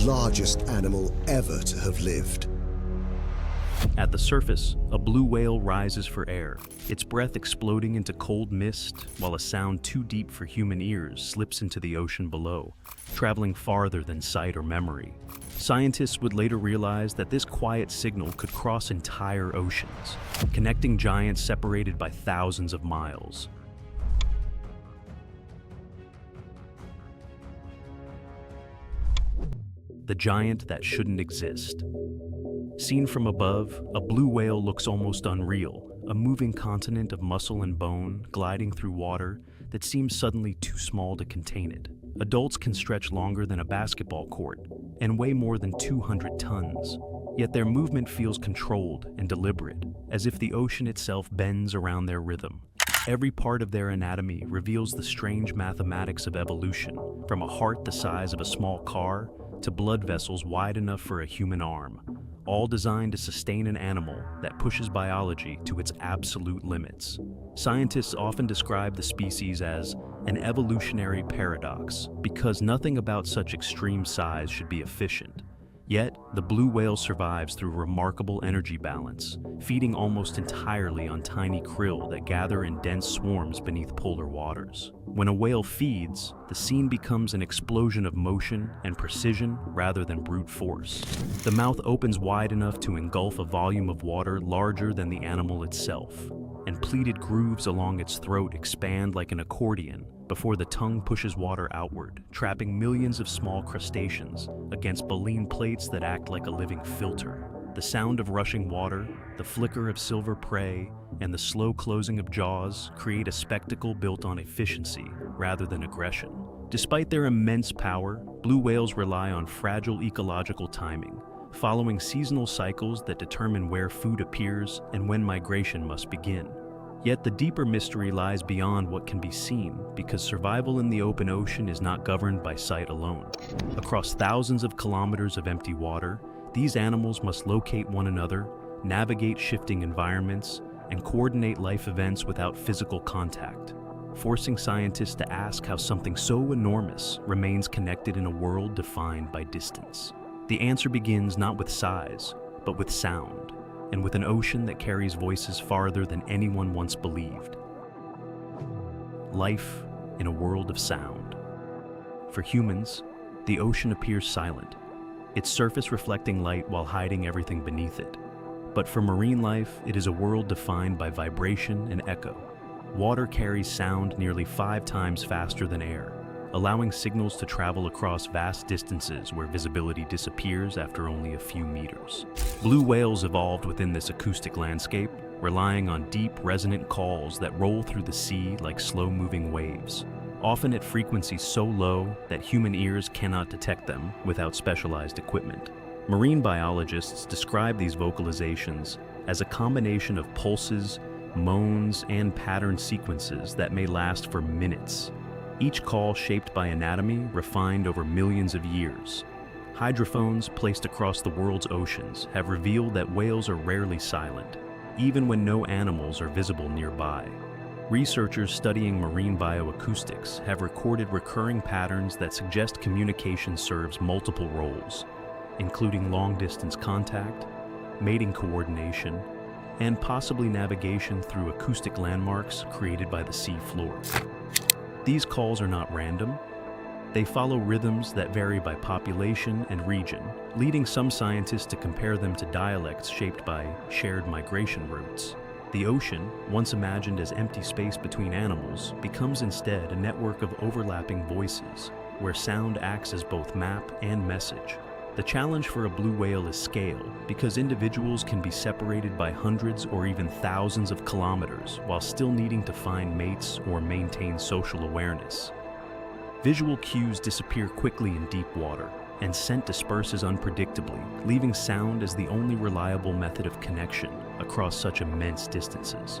largest animal ever to have lived. At the surface, a blue whale rises for air, its breath exploding into cold mist, while a sound too deep for human ears slips into the ocean below, traveling farther than sight or memory. Scientists would later realize that this quiet signal could cross entire oceans, connecting giants separated by thousands of miles. The giant that shouldn't exist. Seen from above, a blue whale looks almost unreal, a moving continent of muscle and bone gliding through water that seems suddenly too small to contain it. Adults can stretch longer than a basketball court and weigh more than 200 tons, yet their movement feels controlled and deliberate, as if the ocean itself bends around their rhythm. Every part of their anatomy reveals the strange mathematics of evolution, from a heart the size of a small car to blood vessels wide enough for a human arm, all designed to sustain an animal that pushes biology to its absolute limits. Scientists often describe the species as an evolutionary paradox because nothing about such extreme size should be efficient. Yet, the blue whale survives through remarkable energy balance, feeding almost entirely on tiny krill that gather in dense swarms beneath polar waters. When a whale feeds, the scene becomes an explosion of motion and precision rather than brute force. The mouth opens wide enough to engulf a volume of water larger than the animal itself, and pleated grooves along its throat expand like an accordion before the tongue pushes water outward, trapping millions of small crustaceans against baleen plates that act like a living filter. The sound of rushing water, the flicker of silver prey, and the slow closing of jaws create a spectacle built on efficiency rather than aggression. Despite their immense power, blue whales rely on fragile ecological timing, following seasonal cycles that determine where food appears and when migration must begin. Yet the deeper mystery lies beyond what can be seen, because survival in the open ocean is not governed by sight alone. Across thousands of kilometers of empty water, these animals must locate one another, navigate shifting environments, and coordinate life events without physical contact, forcing scientists to ask how something so enormous remains connected in a world defined by distance. The answer begins not with size, but with sound, and with an ocean that carries voices farther than anyone once believed. Life in a world of sound. For humans, the ocean appears silent, its surface reflecting light while hiding everything beneath it. But for marine life, it is a world defined by vibration and echo. Water carries sound nearly 5 times faster than air, allowing signals to travel across vast distances where visibility disappears after only a few meters. Blue whales evolved within this acoustic landscape, relying on deep, resonant calls that roll through the sea like slow-moving waves, often at frequencies so low that human ears cannot detect them without specialized equipment. Marine biologists describe these vocalizations as a combination of pulses, moans, and pattern sequences that may last for minutes, each call shaped by anatomy refined over millions of years. Hydrophones placed across the world's oceans have revealed that whales are rarely silent, even when no animals are visible nearby. Researchers studying marine bioacoustics have recorded recurring patterns that suggest communication serves multiple roles, including long-distance contact, mating coordination, and possibly navigation through acoustic landmarks created by the sea floor. These calls are not random. They follow rhythms that vary by population and region, leading some scientists to compare them to dialects shaped by shared migration routes. The ocean, once imagined as empty space between animals, becomes instead a network of overlapping voices, where sound acts as both map and message. The challenge for a blue whale is scale, because individuals can be separated by hundreds or even thousands of kilometers while still needing to find mates or maintain social awareness. Visual cues disappear quickly in deep water, and scent disperses unpredictably, leaving sound as the only reliable method of connection across such immense distances.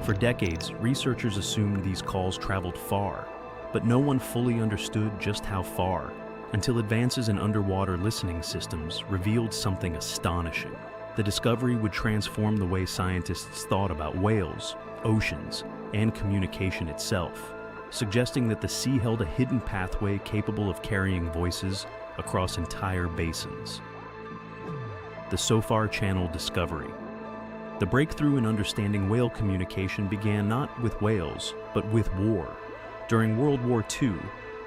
For decades, researchers assumed these calls traveled far, but no one fully understood just how far, until advances in underwater listening systems revealed something astonishing. The discovery would transform the way scientists thought about whales, oceans, and communication itself, suggesting that the sea held a hidden pathway capable of carrying voices across entire basins. The SOFAR Channel discovery. The breakthrough in understanding whale communication began not with whales, but with war. During World War II,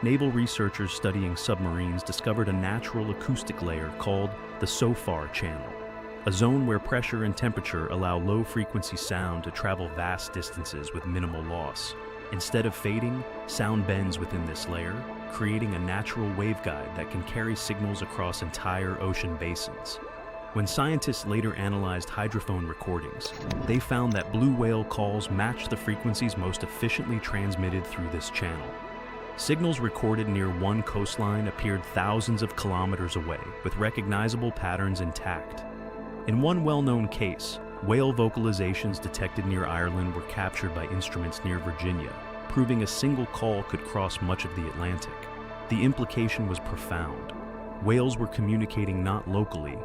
naval researchers studying submarines discovered a natural acoustic layer called the SOFAR Channel, a zone where pressure and temperature allow low-frequency sound to travel vast distances with minimal loss. Instead of fading, sound bends within this layer, creating a natural waveguide that can carry signals across entire ocean basins. When scientists later analyzed hydrophone recordings, they found that blue whale calls matched the frequencies most efficiently transmitted through this channel. Signals recorded near one coastline appeared thousands of kilometers away, with recognizable patterns intact. In one well-known case, whale vocalizations detected near Ireland were captured by instruments near Virginia, proving a single call could cross much of the Atlantic. The implication was profound. Whales were communicating not locally,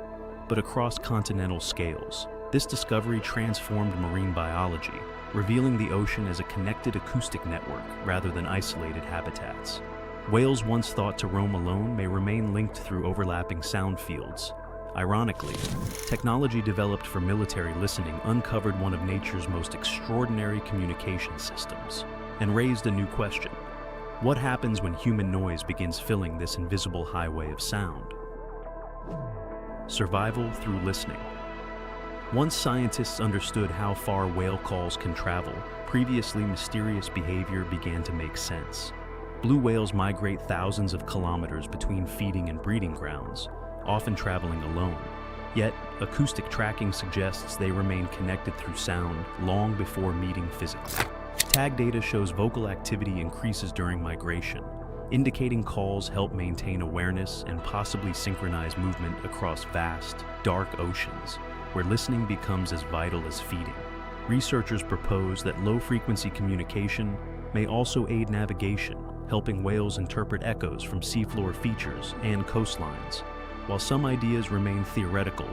but across continental scales. This discovery transformed marine biology, revealing the ocean as a connected acoustic network rather than isolated habitats. Whales once thought to roam alone may remain linked through overlapping sound fields. Ironically, technology developed for military listening uncovered one of nature's most extraordinary communication systems and raised a new question. What happens when human noise begins filling this invisible highway of sound? Survival through listening. Once scientists understood how far whale calls can travel, previously mysterious behavior began to make sense. Blue whales migrate thousands of kilometers between feeding and breeding grounds, often traveling alone. Yet, acoustic tracking suggests they remain connected through sound long before meeting physically. Tag data shows vocal activity increases during migration, indicating calls help maintain awareness and possibly synchronize movement across vast, dark oceans, where listening becomes as vital as feeding. Researchers propose that low-frequency communication may also aid navigation, helping whales interpret echoes from seafloor features and coastlines. While some ideas remain theoretical,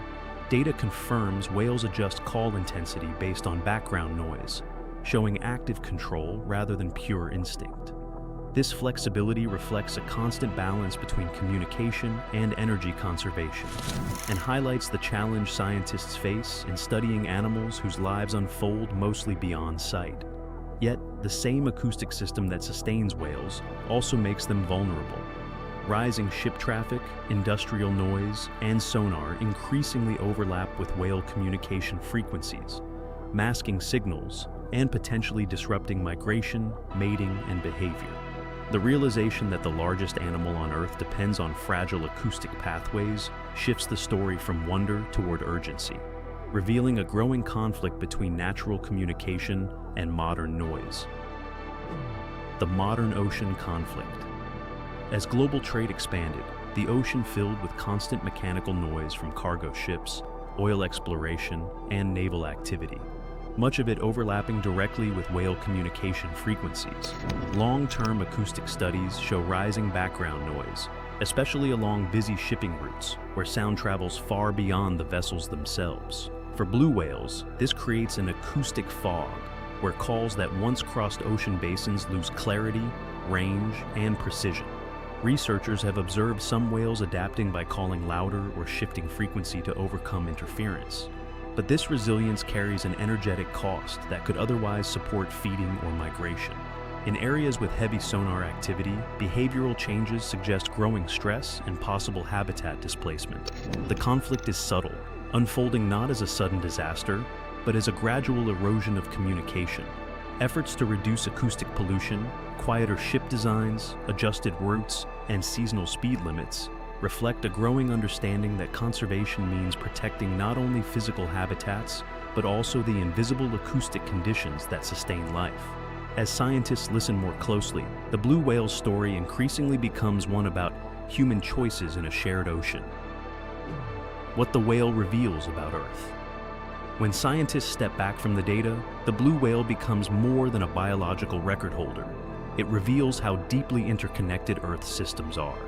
data confirms whales adjust call intensity based on background noise, showing active control rather than pure instinct. This flexibility reflects a constant balance between communication and energy conservation, and highlights the challenge scientists face in studying animals whose lives unfold mostly beyond sight. Yet, the same acoustic system that sustains whales also makes them vulnerable. Rising ship traffic, industrial noise, and sonar increasingly overlap with whale communication frequencies, masking signals and potentially disrupting migration, mating, and behavior. The realization that the largest animal on Earth depends on fragile acoustic pathways shifts the story from wonder toward urgency, revealing a growing conflict between natural communication and modern noise. The modern ocean conflict. As global trade expanded, the ocean filled with constant mechanical noise from cargo ships, oil exploration, and naval activity, much of it overlapping directly with whale communication frequencies. Long-term acoustic studies show rising background noise, especially along busy shipping routes, where sound travels far beyond the vessels themselves. For blue whales, this creates an acoustic fog, where calls that once crossed ocean basins lose clarity, range, and precision. Researchers have observed some whales adapting by calling louder or shifting frequency to overcome interference. But this resilience carries an energetic cost that could otherwise support feeding or migration. In areas with heavy sonar activity, behavioral changes suggest growing stress and possible habitat displacement. The conflict is subtle, unfolding not as a sudden disaster, but as a gradual erosion of communication. Efforts to reduce acoustic pollution, quieter ship designs, adjusted routes, and seasonal speed limits reflect a growing understanding that conservation means protecting not only physical habitats, but also the invisible acoustic conditions that sustain life. As scientists listen more closely, the blue whale's story increasingly becomes one about human choices in a shared ocean. What the whale reveals about Earth. When scientists step back from the data, the blue whale becomes more than a biological record holder. It reveals how deeply interconnected Earth's systems are.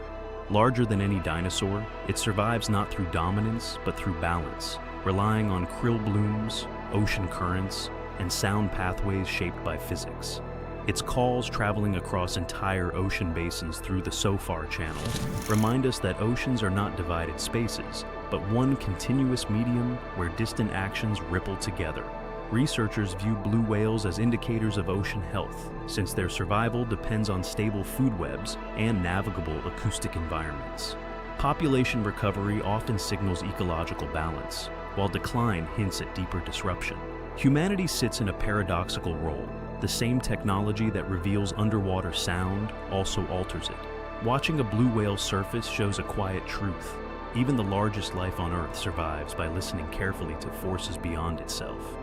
Larger than any dinosaur, it survives not through dominance, but through balance, relying on krill blooms, ocean currents, and sound pathways shaped by physics. Its calls traveling across entire ocean basins through the SOFAR channel remind us that oceans are not divided spaces, but one continuous medium where distant actions ripple together. Researchers view blue whales as indicators of ocean health, since their survival depends on stable food webs and navigable acoustic environments. Population recovery often signals ecological balance, while decline hints at deeper disruption. Humanity sits in a paradoxical role. The same technology that reveals underwater sound also alters it. Watching a blue whale surface shows a quiet truth. Even the largest life on Earth survives by listening carefully to forces beyond itself.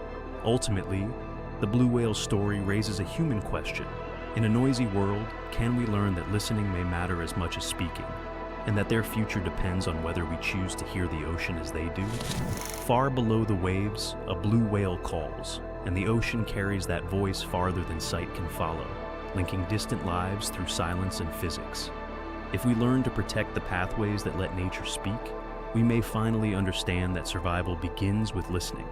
Ultimately, the blue whale's story raises a human question. In a noisy world, can we learn that listening may matter as much as speaking, and that their future depends on whether we choose to hear the ocean as they do? Far below the waves, a blue whale calls, and the ocean carries that voice farther than sight can follow, linking distant lives through silence and physics. If we learn to protect the pathways that let nature speak, we may finally understand that survival begins with listening.